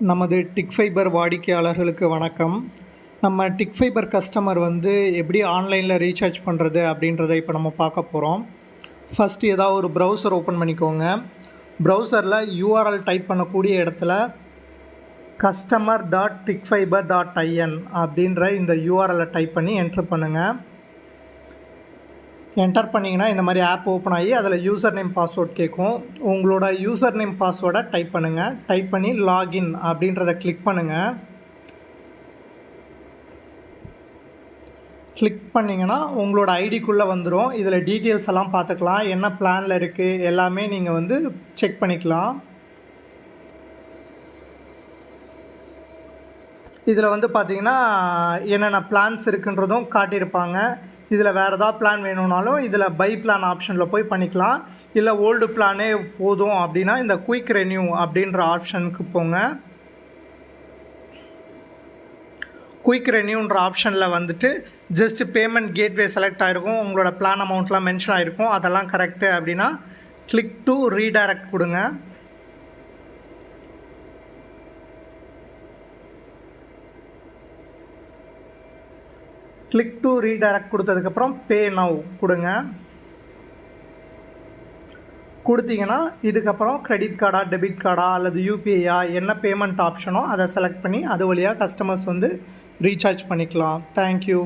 நமது tick fibre வாடிக்கையாளர்களுக்கு வணக்கம். நம்ம டிக் ஃபைபர் கஸ்டமர் எப்படி ஆன்லைனில் ரீசார்ஜ் பண்ணுறது அப்படின்றத இப்போ நம்ம பார்க்க போகிறோம். ஃபஸ்ட்டு ஏதாவது ஒரு ப்ரௌசர் ஓப்பன் பண்ணிக்கோங்க. ப்ரௌசரில் யூஆர்எல் டைப் பண்ணக்கூடிய இடத்துல customer.tickfiber.in அப்படின்ற இந்த யூஆர்எல்லை டைப் பண்ணி என்ட்ரு பண்ணுங்கள். என்டர் பண்ணிங்கன்னா இந்த மாதிரி ஆப் ஓப்பன் ஆகி அதில் யூசர் நேம் பாஸ்வேர்ட் கேட்கும். உங்களோட யூசர் நேம் பாஸ்வேர்டை டைப் பண்ணுங்கள். டைப் பண்ணி லாகின் அப்படின்றத கிளிக் பண்ணுங்கள். கிளிக் பண்ணிங்கன்னா உங்களோட ஐடிக்குள்ளே வந்துடும். இதில் டீட்டெயில்ஸ் எல்லாம் பார்த்துக்கலாம். என்ன பிளானில் இருக்குது எல்லாமே நீங்கள் செக் பண்ணிக்கலாம். இதில் பார்த்தீங்கன்னா என்னென்ன பிளான்ஸ் இருக்குன்றதும் காட்டியிருப்பாங்க. இதில் வேறு ஏதாவது பிளான் வேணும்னாலும் இதில் பை பிளான் ஆப்ஷனில் போய் பண்ணிக்கலாம். இல்லை ஓல்டு பிளானே போதும் அப்படின்னா இந்த குயிக் ரெனியூ அப்படின்ற ஆப்ஷனுக்கு போங்க. குயிக் ரெனியூன்ற ஆப்ஷனில் ஜஸ்ட் பேமெண்ட் கேட்வே செலக்ட் ஆகிருக்கும். உங்களோட பிளான் அமௌண்ட்லாம் மென்ஷன் ஆகிருக்கும். அதெல்லாம் கரெக்டு அப்படின்னா கிளிக் டு ரீடைரக்ட் கொடுங்க. கிளிக் டு ரீடைரக்ட் கொடுத்ததுக்கப்புறம் பே நவ் கொடுங்க. கொடுத்தீங்கன்னா இதுக்கப்புறம் கிரெடிட் கார்டா டெபிட் கார்டா அல்லது யூபிஐயா என்ன பேமெண்ட் ஆப்ஷனோ அதை செலக்ட் பண்ணி அது வழியாக கஸ்டமர்ஸ் ரீசார்ஜ் பண்ணிக்கலாம். தேங்க்யூ.